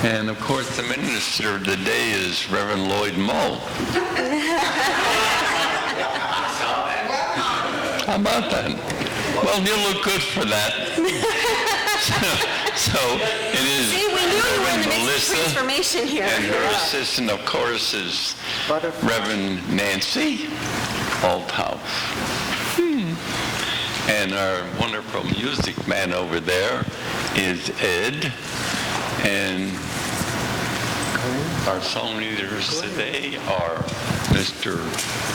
And of course, the minister of the day is Reverend Lloyd Moe. How about that? Well, you look good for that. so it is. See, we knew you were in the midst Melissa, of transformation here. And her assistant, of course, is Reverend Nancy Althouse. And our wonderful music man over there is Ed. And our song leaders today are Mr.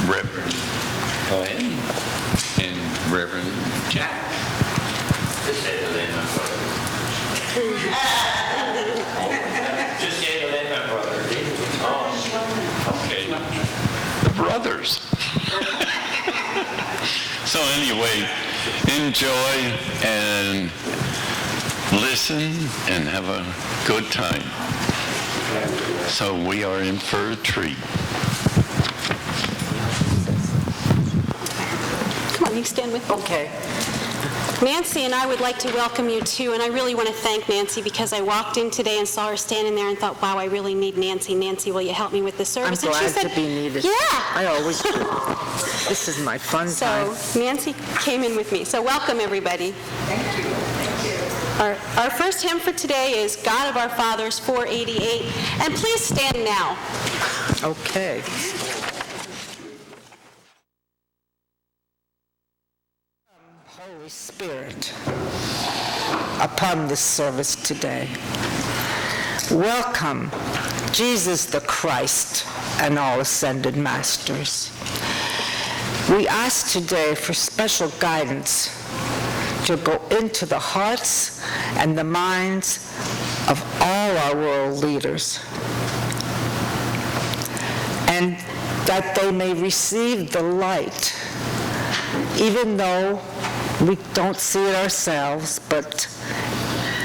Reverend Glenn and Reverend Jack. Just say the name, my brother. Just say the name, my brother. Oh, okay. The brothers. So anyway, enjoy and listen and have a good time. So we are in for a treat. Come on, you stand with me. Okay. Nancy and I would like to welcome you too, and I really want to thank Nancy because I walked in today and saw her standing there and thought, wow, I really need Nancy. Nancy, will you help me with the service? I'm glad and she said, to be needed. Yeah. I always do. This is my fun time. So Nancy came in with me. So welcome, everybody. Thank you. Our first hymn for today is God of Our Fathers, 488. And please stand now. Okay. Holy Spirit, upon this service today. Welcome, Jesus the Christ and all ascended masters. We ask today for special guidance to go into the hearts and the minds of all our world leaders, and that they may receive the light, even though we don't see it ourselves, but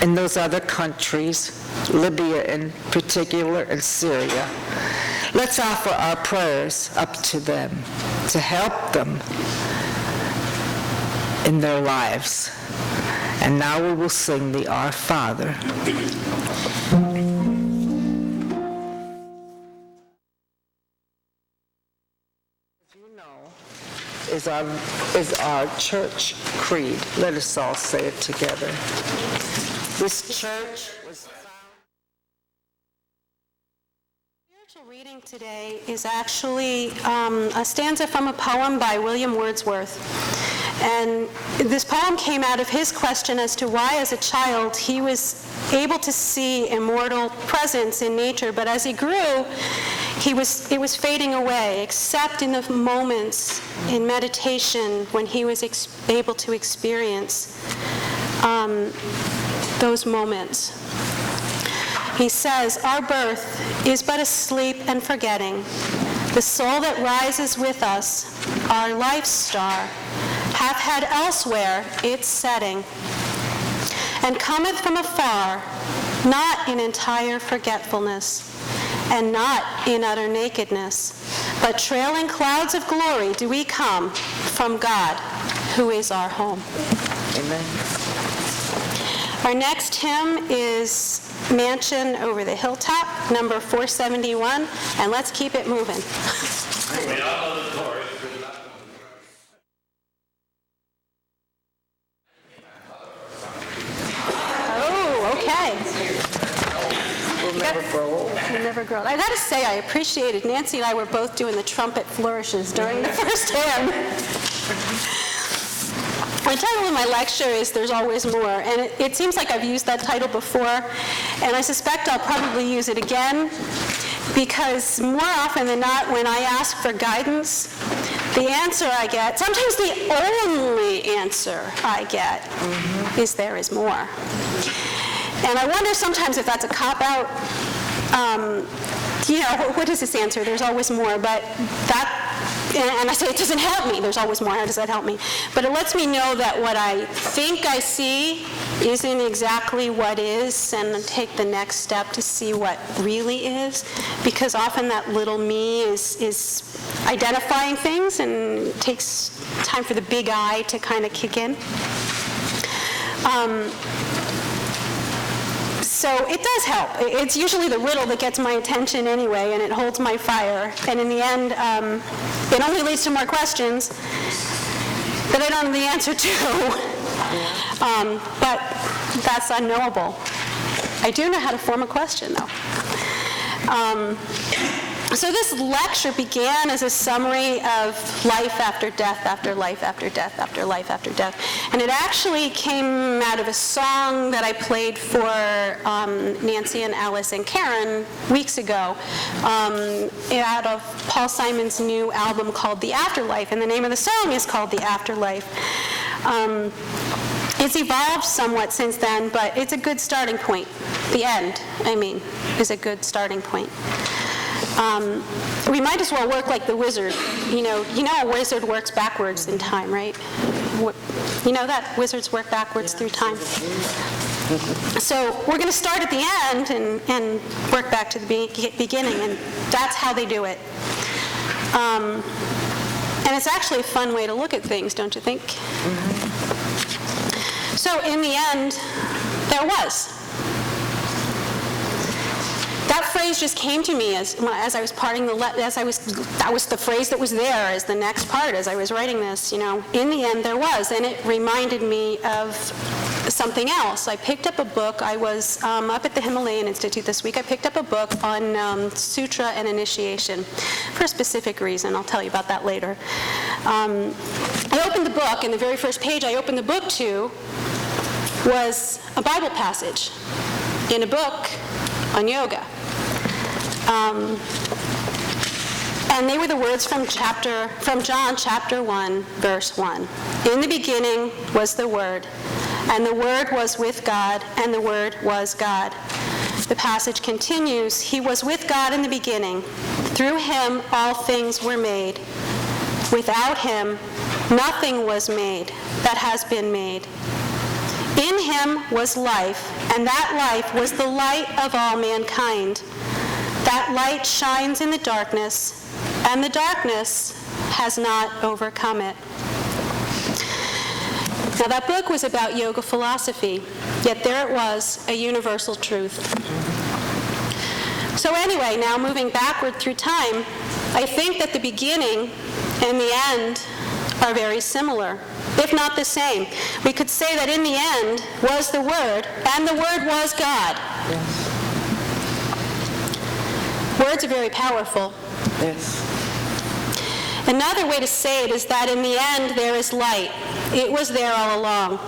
in those other countries, Libya in particular, and Syria. Let's offer our prayers up to them to help them in their lives. And now we will sing the Our Father. As you know, is our church creed. Let us all say it together. This church was founded. Spiritual reading today is actually a stanza from a poem by William Wordsworth. And this poem came out of his question as to why, as a child, he was able to see immortal presence in nature, but as he grew, it was fading away, except in the moments in meditation when he was able to experience those moments. He says, our birth is but a sleep and forgetting. The soul that rises with us, our life star, hath had elsewhere its setting, and cometh from afar, not in entire forgetfulness, and not in utter nakedness, but trailing clouds of glory do we come from God, who is our home. Amen. Our next hymn is Mansion Over the Hilltop, number 471, and let's keep it moving. We all know the chorus. Oh, okay. We'll never grow old. You never grow. I gotta say, I appreciated Nancy and I were both doing the trumpet flourishes during the first hymn. The title of my lecture is There's Always More, and it seems like I've used that title before, and I suspect I'll probably use it again, because more often than not, when I ask for guidance, the answer I get, sometimes the only answer I get, is there is more. And I wonder sometimes if that's a cop-out. What is this answer? There's always more, but that, and I say it doesn't help me. There's always more. How does that help me? But it lets me know that what I think I see isn't exactly what is, and take the next step to see what really is, because often that little me is identifying things, and it takes time for the big I to kind of kick in. So So it does help. It's usually the riddle that gets my attention anyway, and it holds my fire. And in the end, it only leads to more questions that I don't know the answer to. But that's unknowable. I do know how to form a question, though. So this lecture began as a summary of life after death, after life after death, after life after death. And it actually came out of a song that I played for Nancy and Alice and Karen weeks ago, out of Paul Simon's new album called The Afterlife. And the name of the song is called The Afterlife. It's evolved somewhat since then, but it's a good starting point. The end, I mean, is a good starting point. We might as well work like the wizard. You know a wizard works backwards in time, right? You know that? Wizards work backwards through time. So we're going to start at the end and work back to the beginning, and that's how they do it. And it's actually a fun way to look at things, don't you think? So in the end, there was. That phrase just came to me as I was parting that was the phrase that was there as the next part as I was writing this, in the end there was, and it reminded me of something else. I picked up a book. I was up at the Himalayan Institute this week. I picked up a book on sutra and initiation for a specific reason. I'll tell you about that later. I opened the book, and the very first page I opened the book to was a Bible passage in a book on yoga. And they were the words from John chapter 1, verse 1. In the beginning was the Word, and the Word was with God, and the Word was God. The passage continues, He was with God in the beginning. Through Him all things were made. Without Him nothing was made that has been made. In Him was life, and that life was the light of all mankind. That light shines in the darkness, and the darkness has not overcome it. Now, that book was about yoga philosophy, yet there it was, a universal truth. So anyway, now moving backward through time, I think that the beginning and the end are very similar, if not the same. We could say that in the end was the Word, and the Word was God. Yes. Words are very powerful. Yes. Another way to say it is that in the end there is light. It was there all along.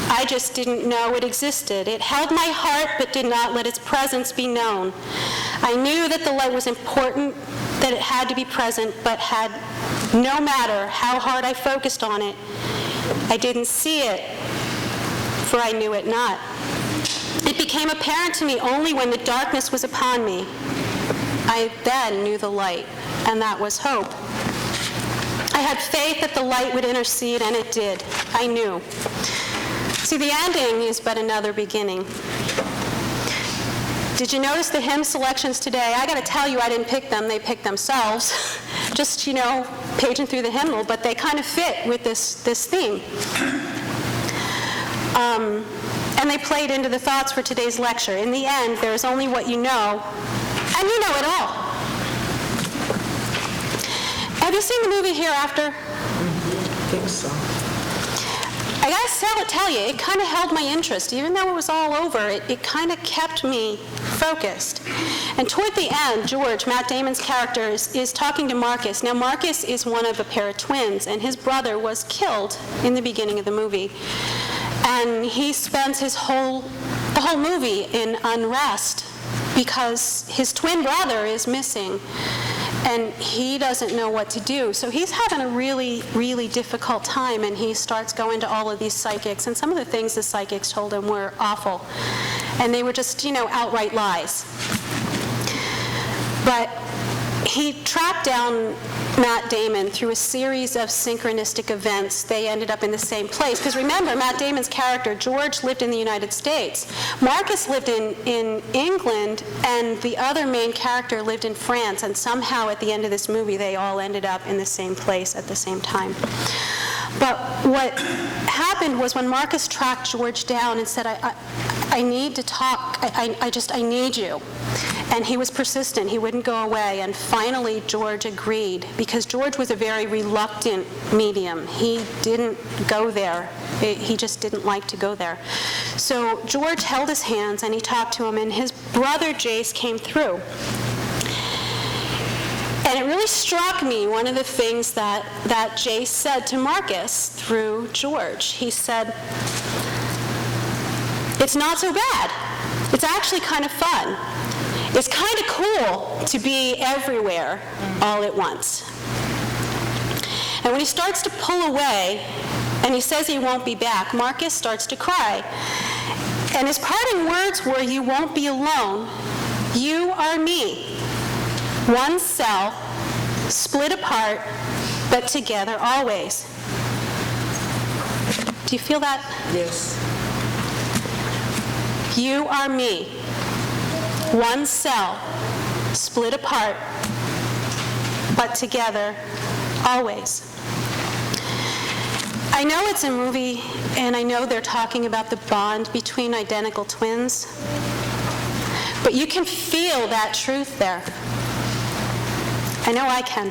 I just didn't know it existed. It held my heart but did not let its presence be known. I knew that the light was important, that it had to be present, but no matter how hard I focused on it, I didn't see it, for I knew it not. It became apparent to me only when the darkness was upon me. I then knew the light, and that was hope. I had faith that the light would intercede, and it did. I knew. See, the ending is but another beginning. Did you notice the hymn selections today? I got to tell you, I didn't pick them. They picked themselves. Just, paging through the hymnal, but they kind of fit with this theme. And they played into the thoughts for today's lecture. In the end, there is only what you know, and you know it all. Have you seen the movie Hereafter? I think so. I gotta tell you, it kind of held my interest. Even though it was all over, it kind of kept me focused. And toward the end, George, Matt Damon's character, is talking to Marcus. Now, Marcus is one of a pair of twins, and his brother was killed in the beginning of the movie. And he spends the whole movie in unrest because his twin brother is missing. And he doesn't know what to do. So he's having a really, really difficult time, and he starts going to all of these psychics. And some of the things the psychics told him were awful. And they were just, outright lies. But he tracked down Matt Damon through a series of synchronistic events. They ended up in the same place. Because remember, Matt Damon's character, George, lived in the United States. Marcus lived in England, and the other main character lived in France. And somehow at the end of this movie, they all ended up in the same place at the same time. But what happened was when Marcus tracked George down and said, I need to talk. I need you. And he was persistent. He wouldn't go away. And finally, George agreed, because George was a very reluctant medium. He didn't go there. He just didn't like to go there. So George held his hands, and he talked to him, and his brother Jace came through. And it really struck me, one of the things that Jace said to Marcus through George. He said, "It's not so bad. It's actually kind of fun. It's kind of cool to be everywhere all at once." And when he starts to pull away, and he says he won't be back, Marcus starts to cry. And his parting words were, "You won't be alone. You are me. One cell, split apart, but together always." Do you feel that? Yes. You are me. One cell, split apart, but together always. I know it's a movie, and I know they're talking about the bond between identical twins, but you can feel that truth there. I know I can.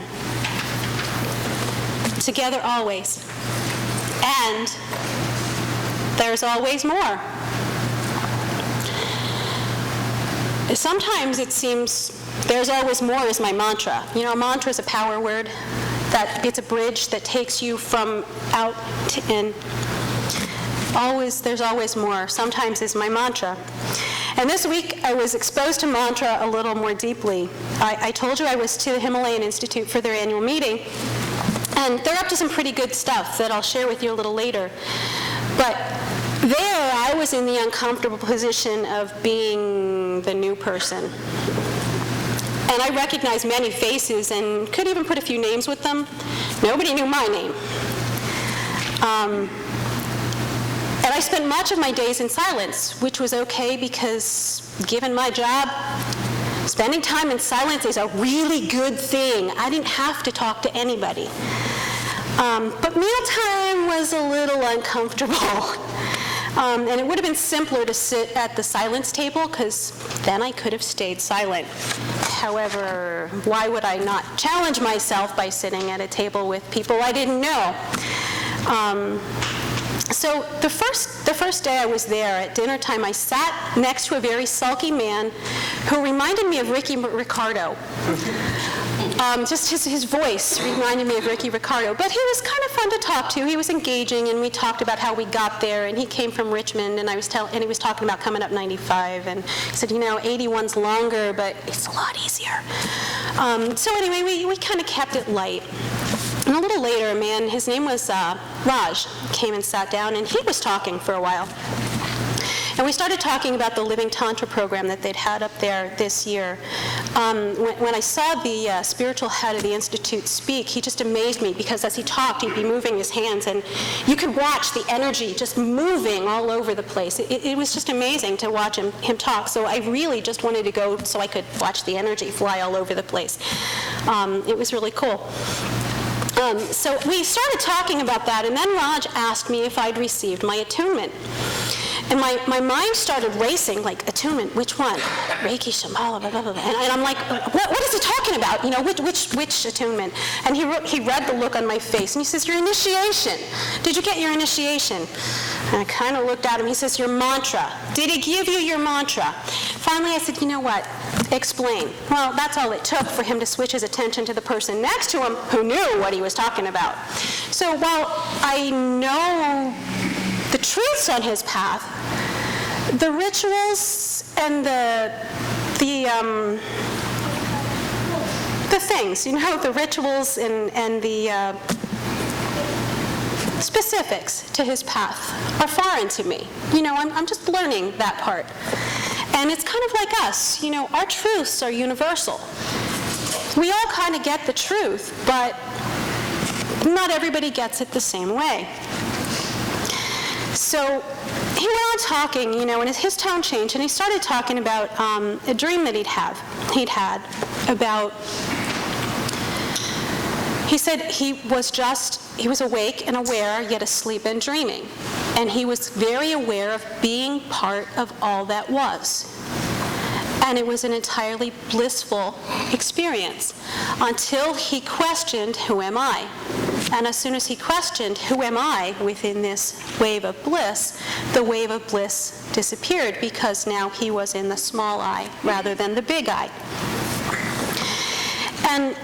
Together always. And there's always more. Sometimes it seems there's always more is my mantra. You know, a mantra is a power word. That it's a bridge that takes you from out to in. There's always more. Sometimes is my mantra. And this week I was exposed to mantra a little more deeply. I told you I was to the Himalayan Institute for their annual meeting, and they're up to some pretty good stuff that I'll share with you a little later. But there I was in the uncomfortable position of being the new person. And I recognized many faces and could even put a few names with them. Nobody knew my name. And I spent much of my days in silence, which was okay because, given my job, spending time in silence is a really good thing. I didn't have to talk to anybody. But mealtime was a little uncomfortable. And it would have been simpler to sit at the silence table, because then I could have stayed silent. However, why would I not challenge myself by sitting at a table with people I didn't know? So the first day I was there at dinner time, I sat next to a very sulky man who reminded me of Ricky Ricardo. Just his voice reminded me of Ricky Ricardo. But he was kind of fun to talk to. He was engaging, and we talked about how we got there. And he came from Richmond, and he was talking about coming up 95. And he said, 81's longer, but it's a lot easier. So anyway, we kind of kept it light. And a little later, a man, his name was Raj, came and sat down, and he was talking for a while. And we started talking about the Living Tantra program that they'd had up there this year. When I saw the spiritual head of the Institute speak, he just amazed me, because as he talked, he'd be moving his hands, and you could watch the energy just moving all over the place. It was just amazing to watch him talk. So I really just wanted to go so I could watch the energy fly all over the place. It was really cool. So we started talking about that, and then Raj asked me if I'd received my attunement. And my mind started racing, like, attunement, which one? Reiki, Shambhala, blah, blah, blah. And I'm like, what is he talking about? Which attunement? And he read the look on my face, and he says, your initiation. Did you get your initiation? And I kind of looked at him. He says, your mantra. Did he give you your mantra? Finally, I said, you know what? Explain. Well, that's all it took for him to switch his attention to the person next to him who knew what he was talking about. So while I know the truths on his path, the rituals and the things, the rituals and the specifics to his path are foreign to me. I'm just learning that part. And it's kind of like us, our truths are universal. We all kind of get the truth, but not everybody gets it the same way. So he went on talking, and his tone changed, and he started talking about a dream that he'd had about, he said he was awake and aware, yet asleep and dreaming. And he was very aware of being part of all that was. And it was an entirely blissful experience until he questioned, who am I? And as soon as he questioned, who am I within this wave of bliss, the wave of bliss disappeared because now he was in the small I rather than the big I. And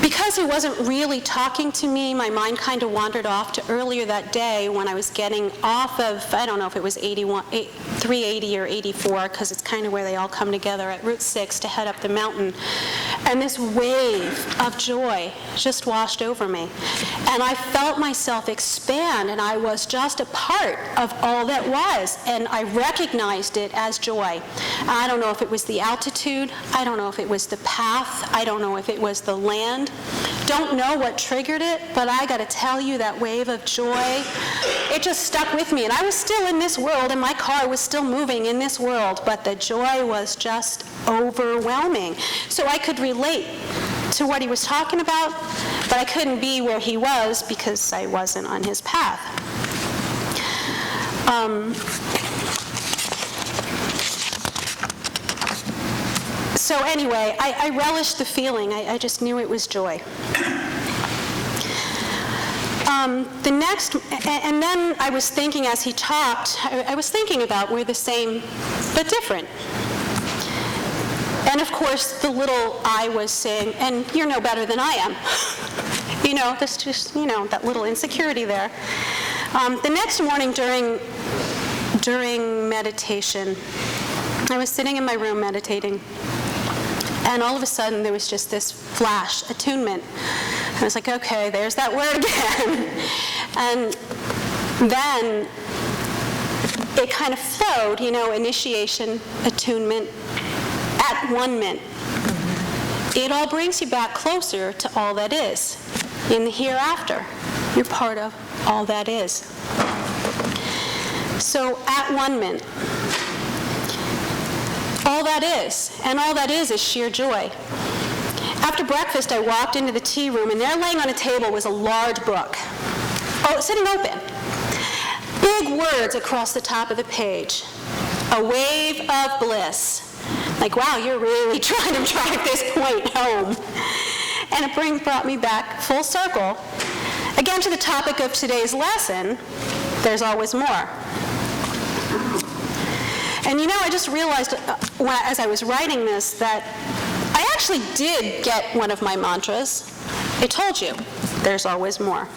because he wasn't really talking to me, my mind kind of wandered off to earlier that day when I was getting off of, I don't know if it was 380 or 84, because it's kind of where they all come together at Route 6 to head up the mountain. And this wave of joy just washed over me. And I felt myself expand, and I was just a part of all that was. And I recognized it as joy. I don't know if it was the altitude. I don't know if it was the path. I don't know if it was the land. Don't know what triggered it, but I got to tell you, that wave of joy, it just stuck with me. And I was still in this world, and my car was still moving in this world, but the joy was just overwhelming. So I could relate to what he was talking about, but I couldn't be where he was because I wasn't on his path. So anyway, I relished the feeling. I just knew it was joy. And then I was thinking as he talked, I was thinking about we're the same but different. And of course, the little I was saying, and you're no better than I am. You know, that's just, you know, that little insecurity there. The next morning during meditation, I was sitting in my room meditating, and all of a sudden there was just this flash, attunement. I was like, okay, there's that word again. And then it kind of flowed, you know, initiation, attunement, at-one-ment. It all brings you back closer to all that is. In the hereafter, you're part of all that is. So at-one-ment. All that is, and all that is sheer joy. After breakfast, I walked into the tea room, and there laying on a table was a large book. Oh, sitting open. Big words across the top of the page. A wave of bliss. Like, wow, you're really trying to drive this point home. And it brought me back full circle, again to the topic of today's lesson, there's always more. And you know, I just realized as I was writing this that I actually did get one of my mantras. I told you, there's always more.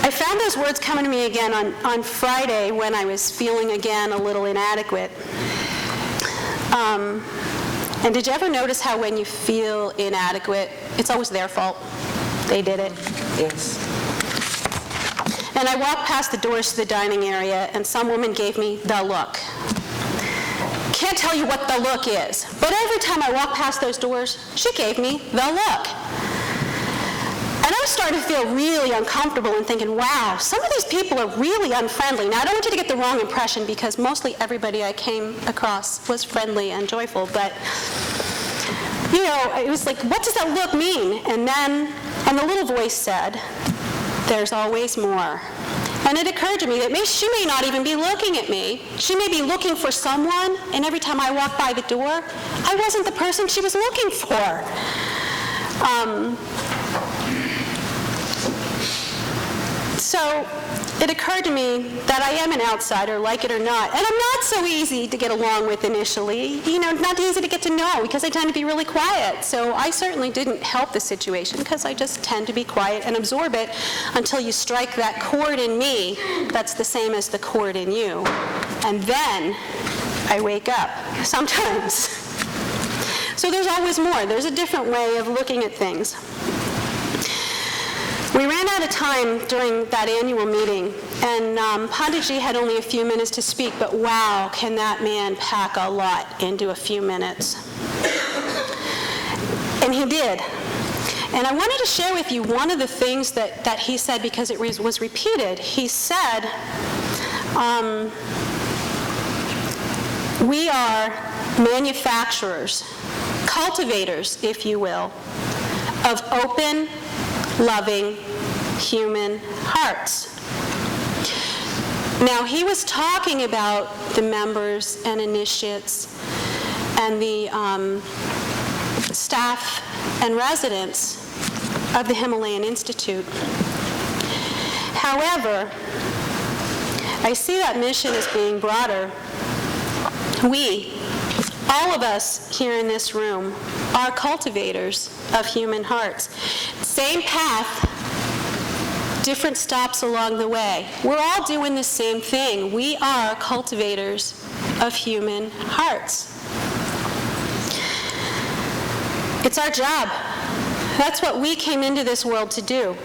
I found those words coming to me again on Friday when I was feeling again a little inadequate. And did you ever notice how when you feel inadequate, it's always their fault? They did it. Yes. And I walked past the doors to the dining area, and some woman gave me the look. Can't tell you what the look is, but every time I walk past those doors, she gave me the look. And I was starting to feel really uncomfortable and thinking, wow, some of these people are really unfriendly. Now, I don't want you to get the wrong impression because mostly everybody I came across was friendly and joyful, but, you know, it was like, what does that look mean? And the little voice said, there's always more. And it occurred to me that maybe she may not even be looking at me. She may be looking for someone, and every time I walked by the door, I wasn't the person she was looking for. So it occurred to me that I am an outsider, like it or not. And I'm not so easy to get along with initially. You know, not easy to get to know because I tend to be really quiet. So I certainly didn't help the situation because I just tend to be quiet and absorb it until you strike that chord in me that's the same as the chord in you. And then I wake up, sometimes. So there's always more. There's a different way of looking at things. We ran out of time during that annual meeting, and Panditji had only a few minutes to speak, but wow, can that man pack a lot into a few minutes. And he did. And I wanted to share with you one of the things that he said because it was repeated. He said, we are manufacturers, cultivators, if you will, of open, loving human hearts. Now, he was talking about the members and initiates and the staff and residents of the Himalayan Institute. However, I see that mission as being broader. We, all of us here in this room, are cultivators of human hearts. Same path, different stops along the way. We're all doing the same thing. We are cultivators of human hearts. It's our job. That's what we came into this world to do.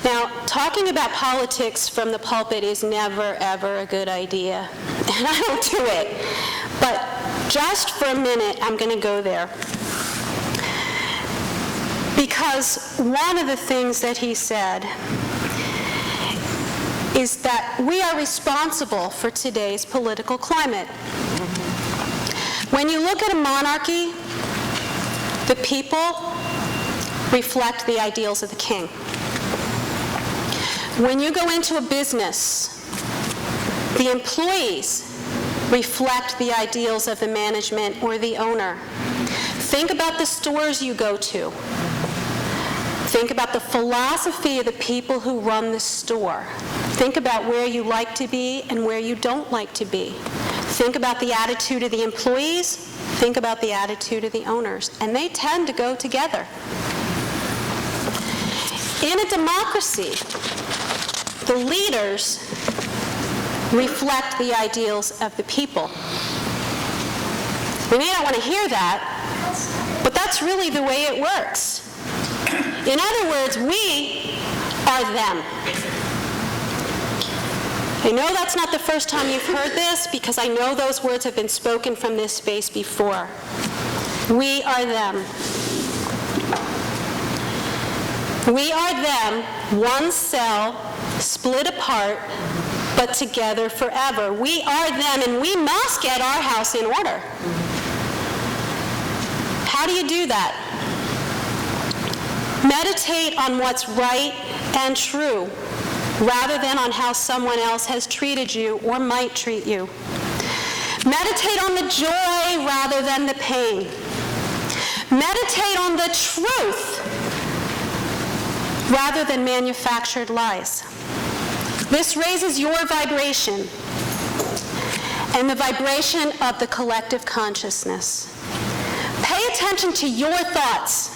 Now, talking about politics from the pulpit is never, ever a good idea. And I don't do it. But just for a minute, I'm going to go there. Because one of the things that he said is that we are responsible for today's political climate. When you look at a monarchy, the people reflect the ideals of the king. When you go into a business, the employees reflect the ideals of the management or the owner. Think about the stores you go to. Think about the philosophy of the people who run the store. Think about where you like to be and where you don't like to be. Think about the attitude of the employees. Think about the attitude of the owners. And they tend to go together. In a democracy, the leaders reflect the ideals of the people. We may not want to hear that, but that's really the way it works. In other words, we are them. I know that's not the first time you've heard this, because I know those words have been spoken from this space before. We are them. We are them, one cell, split apart, but together forever. We are them, and we must get our house in order. How do you do that? Meditate on what's right and true, rather than on how someone else has treated you or might treat you. Meditate on the joy rather than the pain. Meditate on the truth rather than manufactured lies. This raises your vibration and the vibration of the collective consciousness. Pay attention to your thoughts.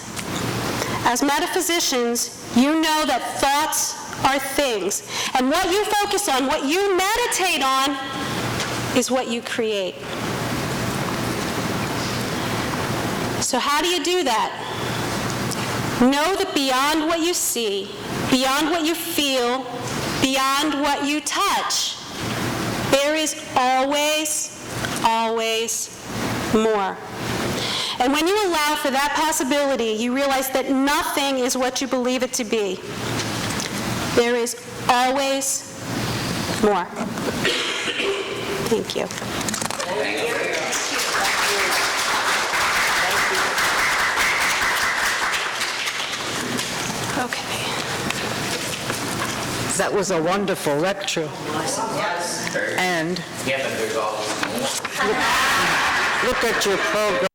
As metaphysicians, you know that thoughts are things. And what you focus on, what you meditate on, is what you create. So how do you do that? Know that beyond what you see, beyond what you feel, beyond what you touch, there is always, always more. And when you allow for that possibility, you realize that nothing is what you believe it to be. There is always more. Thank you. Okay. That was a wonderful lecture. And Yeah, but there's always more. look at your program.